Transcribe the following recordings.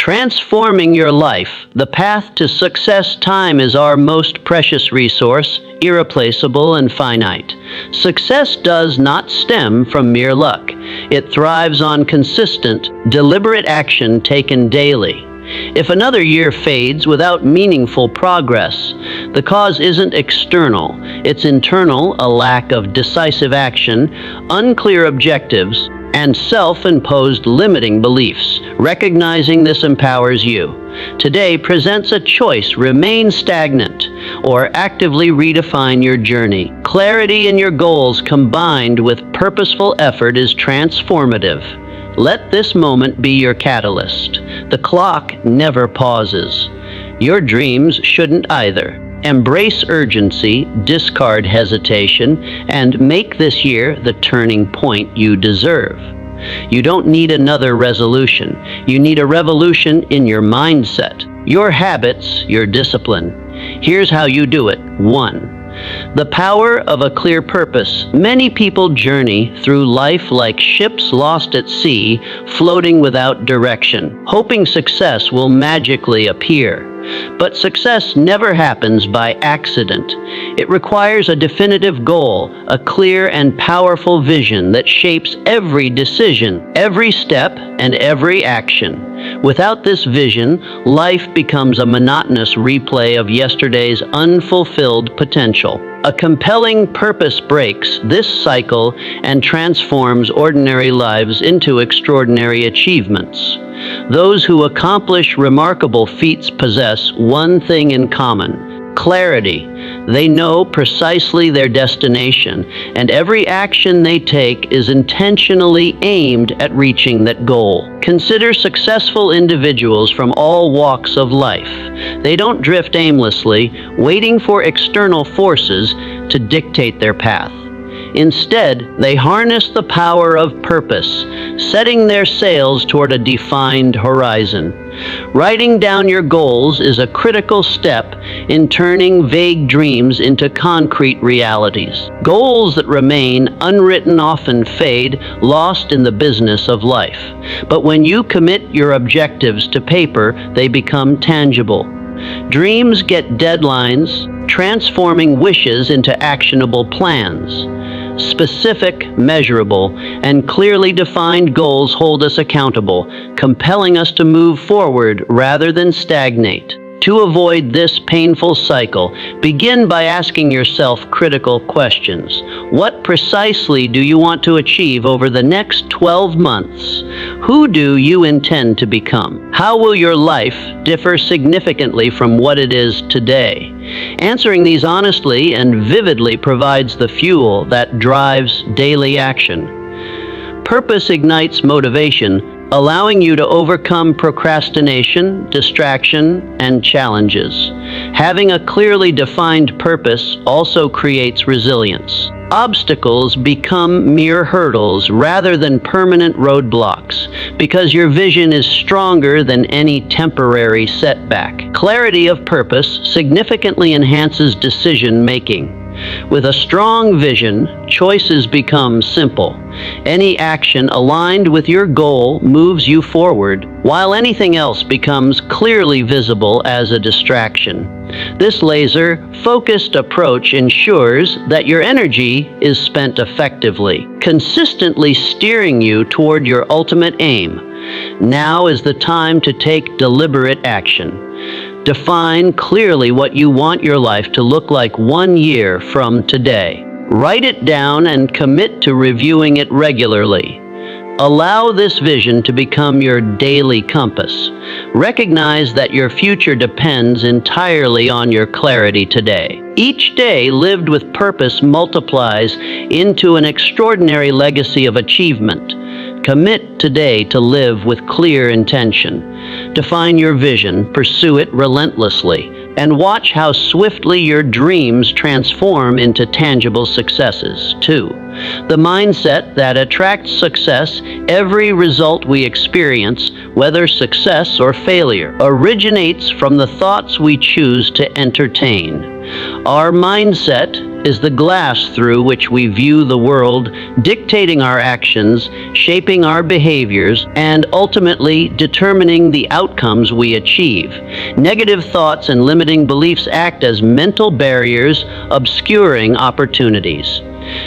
Transforming your life, the path to success. Time is our most precious resource, irreplaceable and finite. Success does not stem from mere luck. It thrives on consistent, deliberate action taken daily. If another year fades without meaningful progress, the cause isn't external, it's internal: a lack of decisive action, unclear objectives, and self-imposed limiting beliefs. Recognizing this empowers you. Today presents a choice: remain stagnant or actively redefine your journey. Clarity in your goals combined with purposeful effort is transformative. Let this moment be your catalyst. The clock never pauses. Your dreams shouldn't either. Embrace urgency, discard hesitation, and make this year the turning point you deserve. You don't need another resolution. You need a revolution in your mindset, your habits, your discipline. Here's how you do it. 1. The power of a clear purpose. Many people journey through life like ships lost at sea, floating without direction, hoping success will magically appear. But success never happens by accident. It requires a definitive goal, a clear and powerful vision that shapes every decision, every step, and every action. Without this vision, life becomes a monotonous replay of yesterday's unfulfilled potential. A compelling purpose breaks this cycle and transforms ordinary lives into extraordinary achievements. Those who accomplish remarkable feats possess one thing in common: clarity. They know precisely their destination, and every action they take is intentionally aimed at reaching that goal. Consider successful individuals from all walks of life. They don't drift aimlessly, waiting for external forces to dictate their path. Instead, they harness the power of purpose, setting their sails toward a defined horizon. Writing down your goals is a critical step in turning vague dreams into concrete realities. Goals that remain unwritten often fade, lost in the business of life. But when you commit your objectives to paper, they become tangible. Dreams get deadlines, transforming wishes into actionable plans. Specific, measurable, and clearly defined goals hold us accountable, compelling us to move forward rather than stagnate. To avoid this painful cycle, begin by asking yourself critical questions. What precisely do you want to achieve over the next 12 months? Who do you intend to become? How will your life differ significantly from what it is today? Answering these honestly and vividly provides the fuel that drives daily action. Purpose ignites motivation, allowing you to overcome procrastination, distraction, and challenges. Having a clearly defined purpose also creates resilience. Obstacles become mere hurdles rather than permanent roadblocks, because your vision is stronger than any temporary setback. Clarity of purpose significantly enhances decision-making. With a strong vision, choices become simple. Any action aligned with your goal moves you forward, while anything else becomes clearly visible as a distraction. This laser-focused approach ensures that your energy is spent effectively, consistently steering you toward your ultimate aim. Now is the time to take deliberate action. Define clearly what you want your life to look like 1 year from today. Write it down and commit to reviewing it regularly. Allow this vision to become your daily compass. Recognize that your future depends entirely on your clarity today. Each day lived with purpose multiplies into an extraordinary legacy of achievement. Commit today to live with clear intention. Define your vision, pursue it relentlessly, and watch how swiftly your dreams transform into tangible successes. 2. The mindset that attracts success. Every result we experience, whether success or failure, originates from the thoughts we choose to entertain. Our mindset is the glass through which we view the world, dictating our actions, shaping our behaviors, and ultimately determining the outcomes we achieve. Negative thoughts and limiting beliefs act as mental barriers, obscuring opportunities.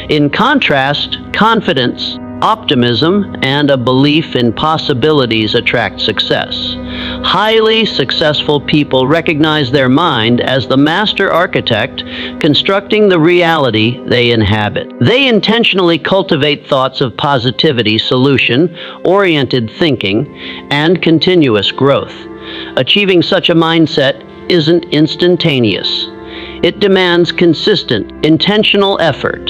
In contrast, confidence, optimism, and a belief in possibilities attract success. Highly successful people recognize their mind as the master architect, constructing the reality they inhabit. They intentionally cultivate thoughts of positivity, solution-oriented thinking, and continuous growth. Achieving such a mindset isn't instantaneous. It demands consistent, intentional effort.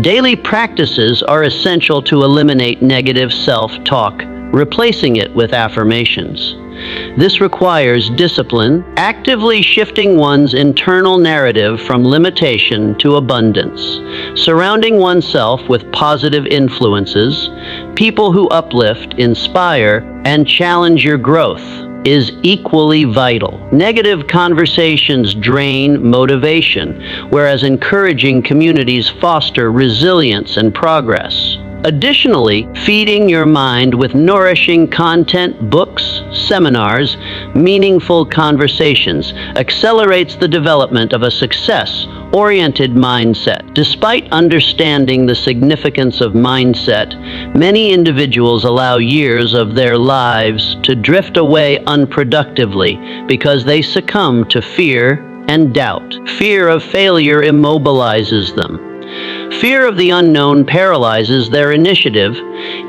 Daily practices are essential to eliminate negative self-talk, replacing it with affirmations. This requires discipline, actively shifting one's internal narrative from limitation to abundance, surrounding oneself with positive influences, people who uplift, inspire, and challenge your growth is equally vital. Negative conversations drain motivation, whereas encouraging communities foster resilience and progress. Additionally, feeding your mind with nourishing content, books, seminars, meaningful conversations accelerates the development of a success-oriented mindset. Despite understanding the significance of mindset, many individuals allow years of their lives to drift away unproductively because they succumb to fear and doubt. Fear of failure immobilizes them. Fear of the unknown paralyzes their initiative.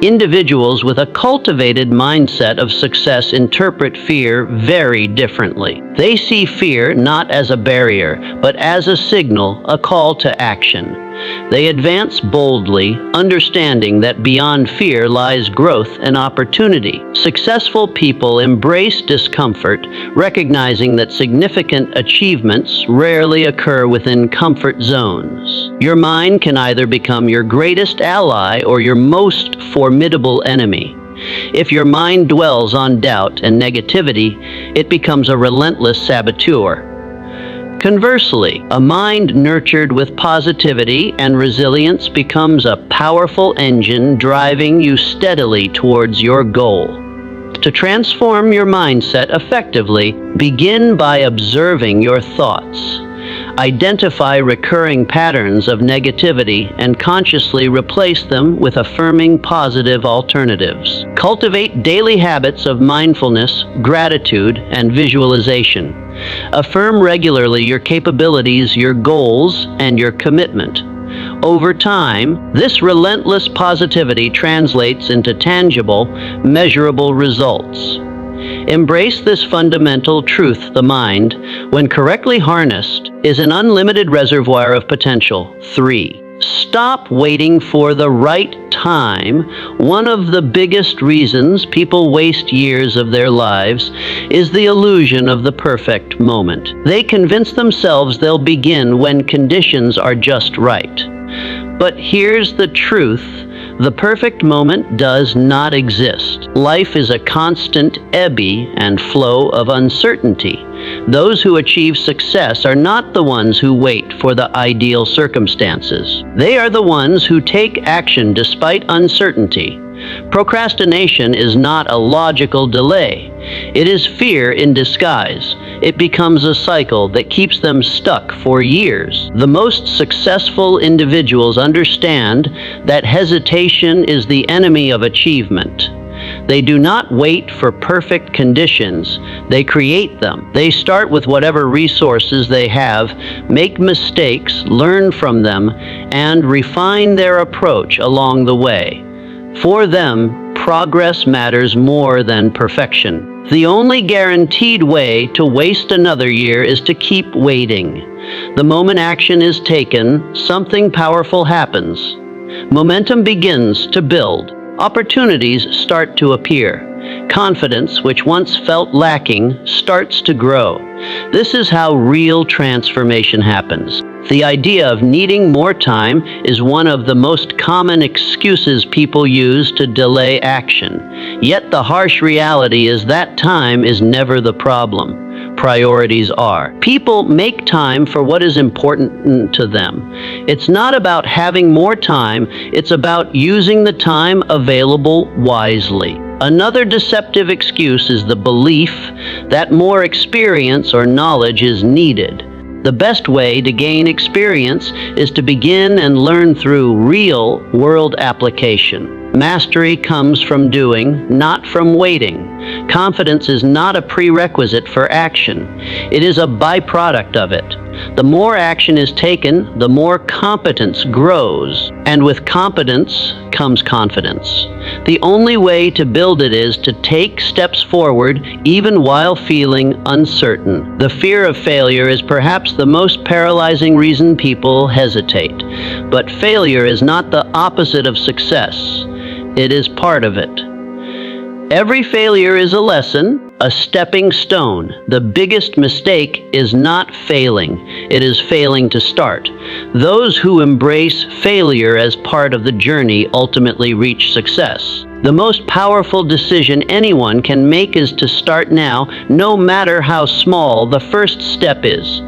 Individuals with a cultivated mindset of success interpret fear very differently. They see fear not as a barrier, but as a signal, a call to action. They advance boldly, understanding that beyond fear lies growth and opportunity. Successful people embrace discomfort, recognizing that significant achievements rarely occur within comfort zones. Your mind can either become your greatest ally or your most formidable enemy. If your mind dwells on doubt and negativity, it becomes a relentless saboteur. Conversely, a mind nurtured with positivity and resilience becomes a powerful engine driving you steadily towards your goal. To transform your mindset effectively, begin by observing your thoughts. Identify recurring patterns of negativity and consciously replace them with affirming positive alternatives. Cultivate daily habits of mindfulness, gratitude, and visualization. Affirm regularly your capabilities, your goals, and your commitment. Over time, this relentless positivity translates into tangible, measurable results. Embrace this fundamental truth: the mind, when correctly harnessed, is an unlimited reservoir of potential. 3. Stop waiting for the right time. One of the biggest reasons people waste years of their lives is the illusion of the perfect moment. They convince themselves they'll begin when conditions are just right. But here's the truth: the perfect moment does not exist. Life is a constant ebb and flow of uncertainty. Those who achieve success are not the ones who wait for the ideal circumstances. They are the ones who take action despite uncertainty. Procrastination is not a logical delay. It is fear in disguise. It becomes a cycle that keeps them stuck for years. The most successful individuals understand that hesitation is the enemy of achievement. They do not wait for perfect conditions. They create them. They start with whatever resources they have, make mistakes, learn from them, and refine their approach along the way. For them, progress matters more than perfection. The only guaranteed way to waste another year is to keep waiting. The moment action is taken, something powerful happens. Momentum begins to build. Opportunities start to appear. Confidence, which once felt lacking, starts to grow. This is how real transformation happens. The idea of needing more time is one of the most common excuses people use to delay action. Yet the harsh reality is that time is never the problem. priorities are. People make time for what is important to them. It's not about having more time, it's about using the time available wisely. Another deceptive excuse is the belief that more experience or knowledge is needed. The best way to gain experience is to begin and learn through real-world application. Mastery comes from doing, not from waiting. Confidence is not a prerequisite for action. It is a byproduct of it. The more action is taken, the more competence grows. And with competence comes confidence. The only way to build it is to take steps forward even while feeling uncertain. The fear of failure is perhaps the most paralyzing reason people hesitate. But failure is not the opposite of success. It is part of it. Every failure is a lesson, a stepping stone. The biggest mistake is not failing. It is failing to start. Those who embrace failure as part of the journey ultimately reach success. The most powerful decision anyone can make is to start now, no matter how small the first step is.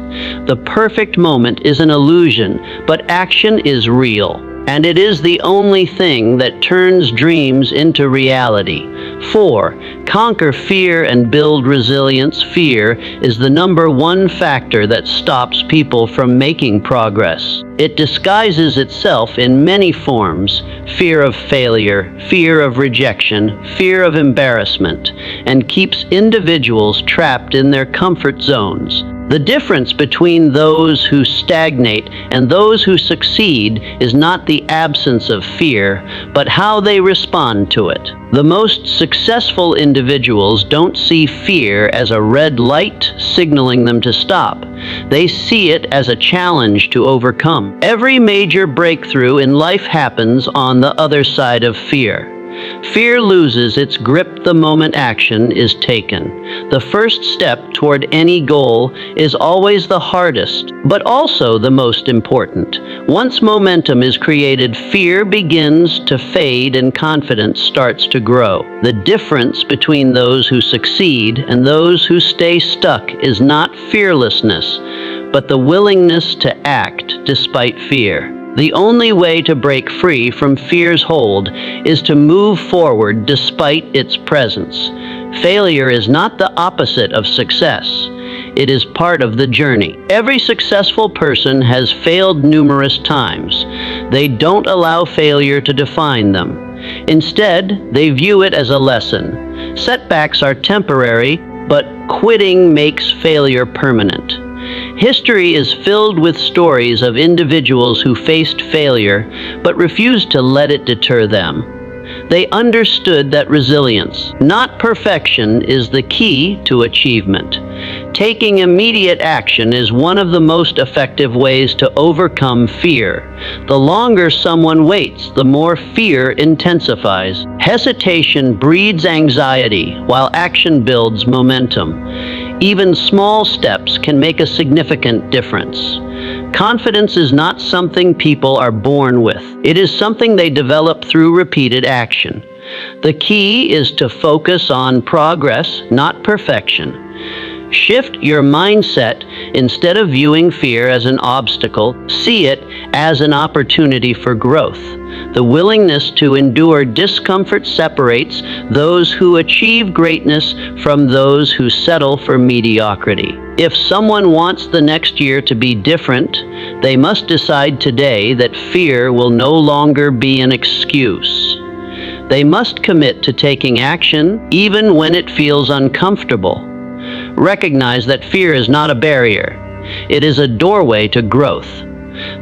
The perfect moment is an illusion, but action is real. And it is the only thing that turns dreams into reality. 4. Conquer fear and build resilience. Fear is the number one factor that stops people from making progress. It disguises itself in many forms: fear of failure, fear of rejection, fear of embarrassment, and keeps individuals trapped in their comfort zones. The difference between those who stagnate and those who succeed is not the absence of fear, but how they respond to it. The most successful individuals don't see fear as a red light signaling them to stop. They see it as a challenge to overcome. Every major breakthrough in life happens on the other side of fear. Fear loses its grip the moment action is taken. The first step toward any goal is always the hardest, but also the most important. Once momentum is created, fear begins to fade and confidence starts to grow. The difference between those who succeed and those who stay stuck is not fearlessness, but the willingness to act despite fear. The only way to break free from fear's hold is to move forward despite its presence. Failure is not the opposite of success. It is part of the journey. Every successful person has failed numerous times. They don't allow failure to define them. Instead, they view it as a lesson. Setbacks are temporary, but quitting makes failure permanent. History is filled with stories of individuals who faced failure but refused to let it deter them. They understood that resilience, not perfection, is the key to achievement. Taking immediate action is one of the most effective ways to overcome fear. The longer someone waits, the more fear intensifies. Hesitation breeds anxiety, while action builds momentum. Even small steps can make a significant difference. Confidence is not something people are born with. It is something they develop through repeated action. The key is to focus on progress, not perfection. Shift your mindset. Instead of viewing fear as an obstacle, see it as an opportunity for growth. The willingness to endure discomfort separates those who achieve greatness from those who settle for mediocrity. If someone wants the next year to be different, they must decide today that fear will no longer be an excuse. They must commit to taking action even when it feels uncomfortable. Recognize that fear is not a barrier. It is a doorway to growth.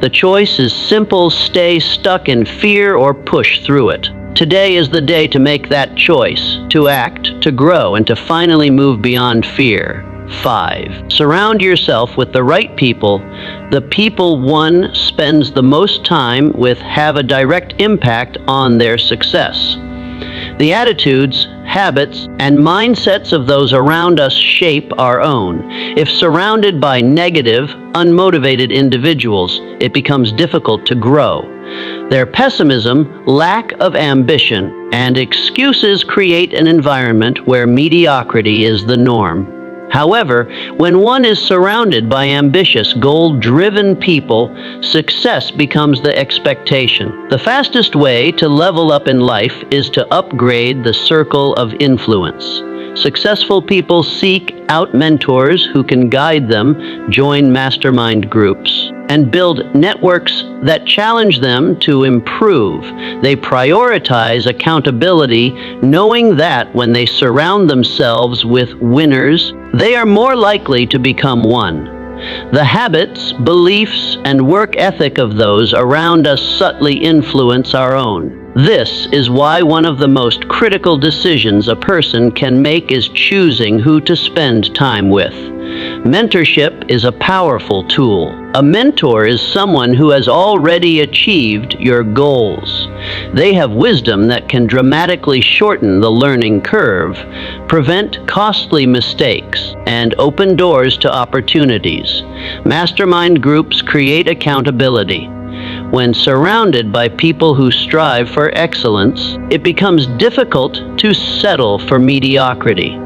The choice is simple: stay stuck in fear or push through it. Today is the day to make that choice, to act, to grow, and to finally move beyond fear. 5. Surround yourself with the right people. The people one spends the most time with have a direct impact on their success. The attitudes, habits, and mindsets of those around us shape our own. If surrounded by negative, unmotivated individuals, it becomes difficult to grow. Their pessimism, lack of ambition, and excuses create an environment where mediocrity is the norm. However, when one is surrounded by ambitious, goal-driven people, success becomes the expectation. The fastest way to level up in life is to upgrade the circle of influence. Successful people seek out mentors who can guide them, join mastermind groups, and build networks that challenge them to improve. They prioritize accountability, knowing that when they surround themselves with winners, they are more likely to become one. The habits, beliefs, and work ethic of those around us subtly influence our own. This is why one of the most critical decisions a person can make is choosing who to spend time with. Mentorship is a powerful tool. A mentor is someone who has already achieved your goals. They have wisdom that can dramatically shorten the learning curve, prevent costly mistakes, and open doors to opportunities. Mastermind groups create accountability. When surrounded by people who strive for excellence, it becomes difficult to settle for mediocrity.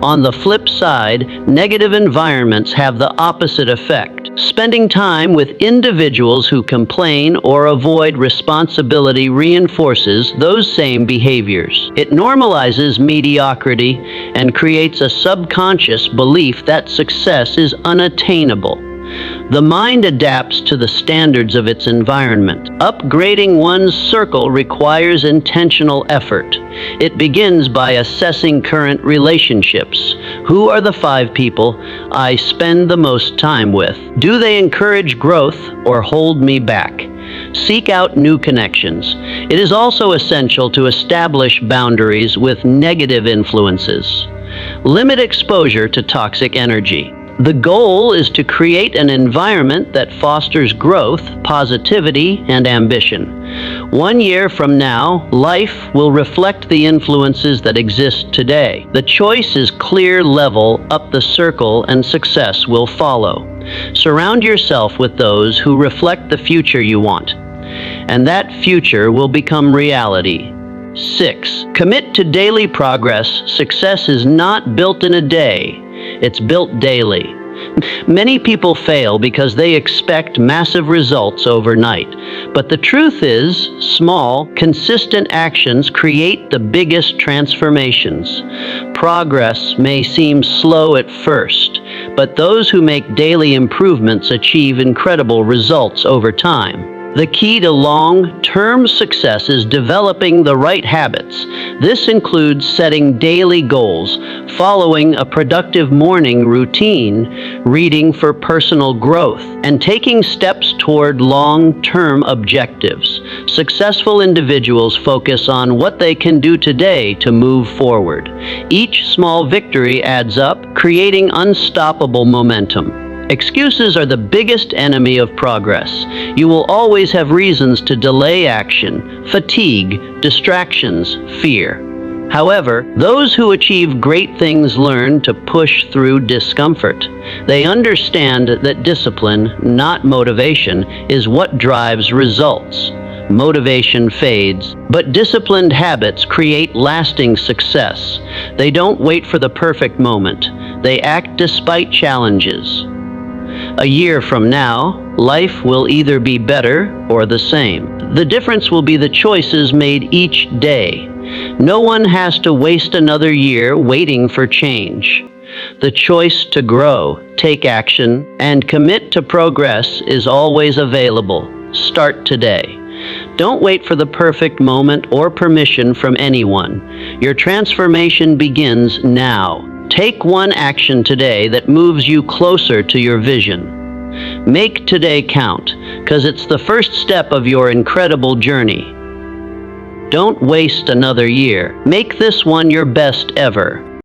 On the flip side, negative environments have the opposite effect. Spending time with individuals who complain or avoid responsibility reinforces those same behaviors. It normalizes mediocrity and creates a subconscious belief that success is unattainable. The mind adapts to the standards of its environment. Upgrading one's circle requires intentional effort. It begins by assessing current relationships. Who are the 5 people I spend the most time with? Do they encourage growth or hold me back? Seek out new connections. It is also essential to establish boundaries with negative influences. Limit exposure to toxic energy. The goal is to create an environment that fosters growth, positivity, and ambition. 1 year from now, life will reflect the influences that exist today. The choice is clear: level up the circle and success will follow. Surround yourself with those who reflect the future you want, and that future will become reality. 6. Commit to daily progress. Success is not built in a day. It's built daily. Many people fail because they expect massive results overnight. But the truth is, small, consistent actions create the biggest transformations. Progress may seem slow at first, but those who make daily improvements achieve incredible results over time. The key to long-term success is developing the right habits. This includes setting daily goals, following a productive morning routine, reading for personal growth, and taking steps toward long-term objectives. Successful individuals focus on what they can do today to move forward. Each small victory adds up, creating unstoppable momentum. Excuses are the biggest enemy of progress. You will always have reasons to delay action: fatigue, distractions, fear. However, those who achieve great things learn to push through discomfort. They understand that discipline, not motivation, is what drives results. Motivation fades, but disciplined habits create lasting success. They don't wait for the perfect moment. They act despite challenges. A year from now, life will either be better or the same. The difference will be the choices made each day. No one has to waste another year waiting for change. The choice to grow, take action, and commit to progress is always available. Start today. Don't wait for the perfect moment or permission from anyone. Your transformation begins now. Take one action today that moves you closer to your vision. Make today count, because it's the first step of your incredible journey. Don't waste another year. Make this one your best ever.